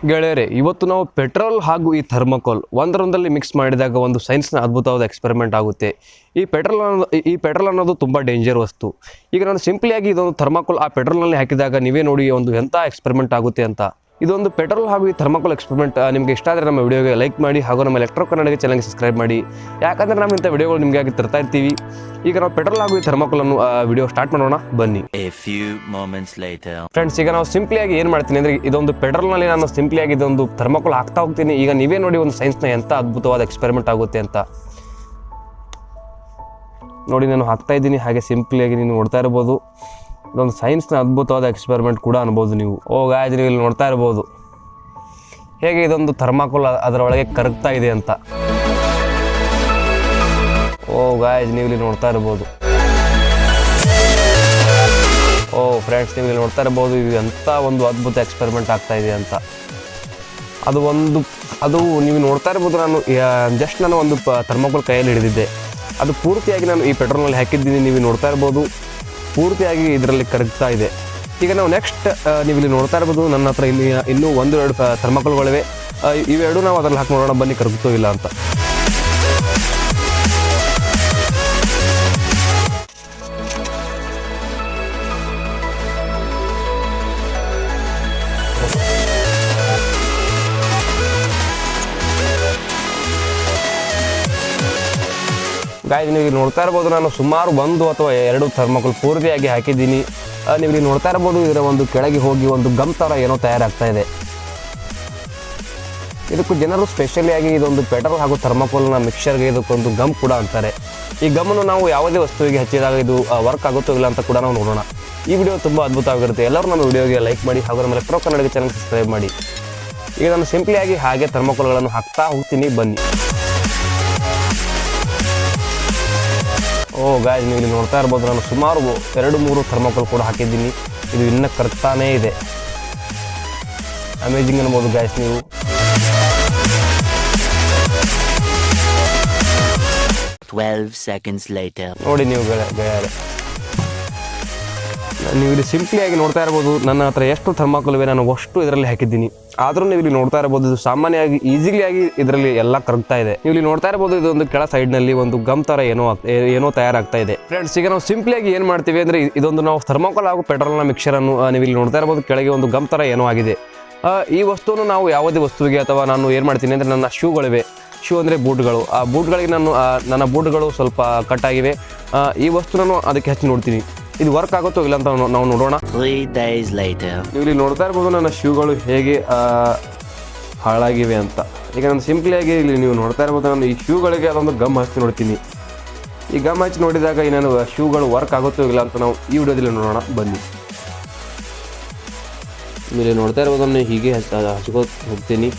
ಗೆಳೆಯರೆ, ಇವತ್ತು ನಾವು ಪೆಟ್ರೋಲ್ ಹಾಗೂ ಈ ಥರ್ಮಕೋಲ್ ಒಂದರೊಂದಲ್ಲಿ ಮಿಕ್ಸ್ ಮಾಡಿದಾಗ ಒಂದು ಸೈನ್ಸ್ನ ಅದ್ಭುತವಾದ ಎಕ್ಸ್ಪೆರಿಮೆಂಟ್ ಆಗುತ್ತೆ. ಈ ಪೆಟ್ರೋಲ್ ಅನ್ನೋದು ತುಂಬ ಡೇಂಜರ್ ವಸ್ತು. ಈಗ ನಾನು ಸಿಂಪ್ಲಿಯಾಗಿ ಇದೊಂದು ಥರ್ಮಕೋಲ್ ಆ ಪೆಟ್ರೋಲ್ನಲ್ಲಿ ಹಾಕಿದಾಗ ನೀವೇ ನೋಡಿ ಒಂದು ಎಂಥ ಎಕ್ಸ್ಪೆರಿಮೆಂಟ್ ಆಗುತ್ತೆ ಅಂತ. ಇದೊಂದು ಪೆಟ್ರೋಲ್ ಹಾಗೂ ಈ ಥರ್ಮಕೋಲ್ ಎಕ್ಸ್ಪೆರಿಮೆಂಟ್ ನಿಮಗೆ ಇಷ್ಟ ಆದರೆ ನಮ್ಮ ವಿಡಿಯೋಗೆ ಲೈಕ್ ಮಾಡಿ ಹಾಗೂ ನಮ್ಮ ಎಲೆಕ್ಟ್ರೋ ಕನ್ನಡಿಗ ಚಾನಲ್ಗೆ ಸಬ್ಸ್ಕ್ರೈಬ್ ಮಾಡಿ. ಯಾಕಂದರೆ ನಾವು ಇಂಥ ವಿಡಿಯೋಗಳು ನಿಮಗಾಗಿ ತರ್ತಾ ಇರ್ತೀವಿ. ಈಗ ನಾವು ಪೆಟ್ರೋಲ್ ಹಾಗೂ ಈ ಥರ್ಮಕೋಲ್ ಅನ್ನು ವಿಡಿಯೋ ಸ್ಟಾರ್ಟ್ ಮಾಡೋಣ ಬನ್ನಿ. ಫ್ರೆಂಡ್ಸ್, ಈಗ ನಾವು ಸಿಂಪ್ಲಿಯಾಗಿ ಏನು ಮಾಡ್ತೀನಿ ಅಂದರೆ ಇದೊಂದು ಪೆಟ್ರೋಲ್ನಲ್ಲಿ ನಾನು ಸಿಂಪ್ಲಿಯಾಗಿ ಇದೊಂದು ಥರ್ಮಕೋಲ್ ಹಾಕ್ತಾ ಹೋಗ್ತೀನಿ. ಈಗ ನೀವೇ ನೋಡಿ ಒಂದು ಸೈನ್ಸ್ನ ಎಂಥ ಅದ್ಭುತವಾದ ಎಕ್ಸ್ಪೆರಿಮೆಂಟ್ ಆಗುತ್ತೆ ಅಂತ. ನೋಡಿ, ನಾನು ಹಾಕ್ತಾ ಇದ್ದೀನಿ. ಹಾಗೆ ಸಿಂಪ್ಲಿಯಾಗಿ ನೀವು ನೋಡ್ತಾ ಇರ್ಬೋದು. ಇದೊಂದು ಸೈನ್ಸ್ನ ಅದ್ಭುತವಾದ ಎಕ್ಸ್ಪೆರಿಮೆಂಟ್ ಕೂಡ ಅನ್ಬೋದು ನೀವು. ಗಾಯ್ಸ್, ನೀವು ಇಲ್ಲಿ ನೋಡ್ತಾ ಇರ್ಬೋದು ಹೇಗೆ ಇದೊಂದು ಥರ್ಮಾಕೋಲ್ ಅದರೊಳಗೆ ಕರಗ್ತಾ ಇದೆ ಅಂತ. ಗಾಯ್ಸ್, ನೀವು ಇಲ್ಲಿ ನೋಡ್ತಾ ಇರ್ಬೋದು. ಫ್ರೆಂಡ್ಸ್, ನೀವು ಇಲ್ಲಿ ನೋಡ್ತಾ ಇರ್ಬೋದು ಇದು ಎಂಥ ಒಂದು ಅದ್ಭುತ ಎಕ್ಸ್ಪೆರಿಮೆಂಟ್ ಆಗ್ತಾ ಇದೆ ಅಂತ. ಅದು ನೀವು ನೋಡ್ತಾ ಇರ್ಬೋದು. ನಾನು ಜಸ್ಟ್ ನಾನು ಒಂದು ಥರ್ಮಾಕೋಲ್ ಕೈಯಲ್ಲಿ ಹಿಡಿದಿದ್ದೆ. ಅದು ಪೂರ್ತಿಯಾಗಿ ನಾನು ಈ ಪೆಟ್ರೋಲ್ನಲ್ಲಿ ಹಾಕಿದ್ದೀನಿ. ನೀವು ನೋಡ್ತಾ ಇರ್ಬೋದು ಪೂರ್ತಿಯಾಗಿ ಇದರಲ್ಲಿ ಕರಗ್ತಾ ಇದೆ. ಈಗ ನಾವು ನೆಕ್ಸ್ಟ್ ನೀವು ಇಲ್ಲಿ ನೋಡ್ತಾ ಇರ್ಬೋದು ನನ್ನ ಹತ್ರ ಇನ್ನೂ ಎರಡು ಥರ್ಮಾಕೋಲ್ಗಳಿವೆ. ಇವೆರಡು ನಾವು ಅದರಲ್ಲಿ ಹಾಕಿ ನೋಡೋಣ ಬನ್ನಿ ಕರಗುತ್ತೋ ಇಲ್ಲ ಅಂತ. ಗಾಯ್ಸ್, ನೀವು ನೋಡ್ತಾ ಇರ್ಬೋದು ನಾನು ಸುಮಾರು 1 ಅಥವಾ 2 ಥರ್ಮಾಕೋಲ್ ಪೂರ್ತಿಯಾಗಿ ಹಾಕಿದ್ದೀನಿ. ನೀವು ಇಲ್ಲಿ ನೋಡ್ತಾ ಇರ್ಬೋದು ಇದರ ಒಂದು ಕೆಳಗೆ ಹೋಗಿ ಒಂದು ಗಮ್ ಥರ ಏನೋ ತಯಾರಾಗ್ತಾ ಇದೆ. ಇದಕ್ಕೂ ಜನರು ಸ್ಪೆಷಲಿಯಾಗಿ ಇದೊಂದು ಪೆಟ್ರೋಲ್ ಹಾಗೂ ಥರ್ಮಾಕೋಲ್ನ ಮಿಕ್ಸ್ಚರ್ಗೆ ಇದಕ್ಕೊಂದು ಗಮ್ ಕೂಡ ಅಂತಾರೆ. ಈ ಗಮ್ಮನ್ನು ನಾವು ಯಾವುದೇ ವಸ್ತುವಿಗೆ ಹಚ್ಚಿದಾಗ ಇದು ವರ್ಕ್ ಆಗುತ್ತೋ ಇಲ್ಲ ಅಂತ ಕೂಡ ನಾವು ನೋಡೋಣ. ಈ ವಿಡಿಯೋ ತುಂಬ ಅದ್ಭುತವಾಗಿರುತ್ತೆ. ಎಲ್ಲರೂ ನಮ್ಮ ವಿಡಿಯೋಗೆ ಲೈಕ್ ಮಾಡಿ ಹಾಗೂ ನಮ್ಮ ಎಲೆಕ್ಟ್ರೋ ಕನ್ನಡಿಗ ಚಾನಲ್ ಸಬ್ಸ್ಕ್ರೈಬ್ ಮಾಡಿ. ಈಗ ನಾನು ಸಿಂಪ್ಲಿಯಾಗಿ ಹಾಗೆ ಥರ್ಮಾಕೋಲ್ಗಳನ್ನು ಹಾಕ್ತಾ ಹೋಗ್ತೀನಿ ಬನ್ನಿ. ಗಾಯ್ಸ್, ನೀವು ಇಲ್ಲಿ ನೋಡ್ತಾ ಇರ್ಬೋದು ನಾನು ಸುಮಾರು 2-3 ಥರ್ಮಾಕೋಲ್ ಕೂಡ ಹಾಕಿದ್ದೀನಿ. ಇದು ಇನ್ನೂ ಕರಗ್ತಾನೇ ಇದೆ. ಅಮೇಜಿಂಗ್ ಅನ್ಬೋದು ಗಾಯ್ಸ್. ನೀವು ನೋಡಿ, ನೀವು ಗೆಳೆಯರೆ ನೀವು ಇಲ್ಲಿ ಸಿಂಪ್ಲಿಯಾಗಿ ನೋಡ್ತಾ ಇರ್ಬೋದು ನನ್ನ ಹತ್ರ ಎಷ್ಟು ಥರ್ಮಾಕೋಲ್ ಇವೆ ನಾನು ಅಷ್ಟು ಇದರಲ್ಲಿ ಹಾಕಿದ್ದೀನಿ. ಆದರೂ ನೀವು ಇಲ್ಲಿ ನೋಡ್ತಾ ಇರ್ಬೋದು ಇದು ಸಾಮಾನ್ಯವಾಗಿ ಈಸಿಲಿಯಾಗಿ ಇದರಲ್ಲಿ ಎಲ್ಲ ಕರಗ್ತಾ ಇದೆ. ನೀವು ಇಲ್ಲಿ ನೋಡ್ತಾ ಇರ್ಬೋದು ಇದೊಂದು ಕೆಳ ಸೈಡ್ನಲ್ಲಿ ಒಂದು ಗಮ್ ಥರ ಏನೋ ತಯಾರಾಗ್ತಾ ಇದೆ. ಫ್ರೆಂಡ್ಸ್, ಈಗ ನಾವು ಸಿಂಪ್ಲಿಯಾಗಿ ಏನು ಮಾಡ್ತೀವಿ ಅಂದರೆ ಇದೊಂದು ನಾವು ಥರ್ಮಾಕೋಲ್ ಹಾಗೂ ಪೆಟ್ರೋಲ್ನ ಮಿಕ್ಸರನ್ನು ನೀವು ಇಲ್ಲಿ ನೋಡ್ತಾ ಇರ್ಬೋದು ಕೆಳಗೆ ಒಂದು ಗಮ್ ಥರ ಏನೋ ಆಗಿದೆ. ಈ ವಸ್ತುವನ್ನು ನಾವು ಯಾವುದೇ ವಸ್ತುವಿಗೆ ಅಥವಾ ನಾನು ಏನು ಮಾಡ್ತೀನಿ ಅಂದರೆ ನನ್ನ ಶೂಗಳಿವೆ. ಶೂ ಅಂದರೆ ಬೂಟ್ಗಳು. ಆ ಬೂಟ್ಗಳಿಗೆ ನನ್ನ ಬೂಟ್ಗಳು ಸ್ವಲ್ಪ ಕಟ್ಟಾಗಿವೆ. ಈ ವಸ್ತು ನಾನು ಅದಕ್ಕೆ ಹಚ್ಚಿ ನೋಡ್ತೀನಿ ಇದು ವರ್ಕ್ ಆಗುತ್ತೋ ಇಲ್ಲ ಅಂತ ನಾವು ನೋಡೋಣ. 3 days later. ನೀವು ಇಲ್ಲಿ ನೋಡ್ತಾ ಇರ್ಬೋದು ನನ್ನ ಶೂಗಳು ಹೇಗೆ ಹಾಳಾಗಿವೆ ಅಂತ. ಈಗ ನಾನು ಸಿಂಪ್ಲಿಯಾಗಿ ಇಲ್ಲಿ ನೀವು ನೋಡ್ತಾ ಇರ್ಬೋದು ನಾನು ಈ ಶೂಗಳಿಗೆ ಅದೊಂದು ಗಮ್ ಹಚ್ಚಿ ನೋಡ್ತೀನಿ. ಈ ಗಮ್ ಹಚ್ಚಿ ನೋಡಿದಾಗ ಈ ನಾನು ಶೂಗಳು ವರ್ಕ್ ಆಗುತ್ತೋ ಇಲ್ಲ ಅಂತ ನಾವು ಈ ವಿಡಿಯೋದಲ್ಲಿ ನೋಡೋಣ ಬನ್ನಿ. ಇಲ್ಲಿ ನೋಡ್ತಾ ಇರ್ಬೋದು ನಾನು ಹೀಗೆ ಹಚ್ಕೋತ ಹೋಗ್ತೀನಿ.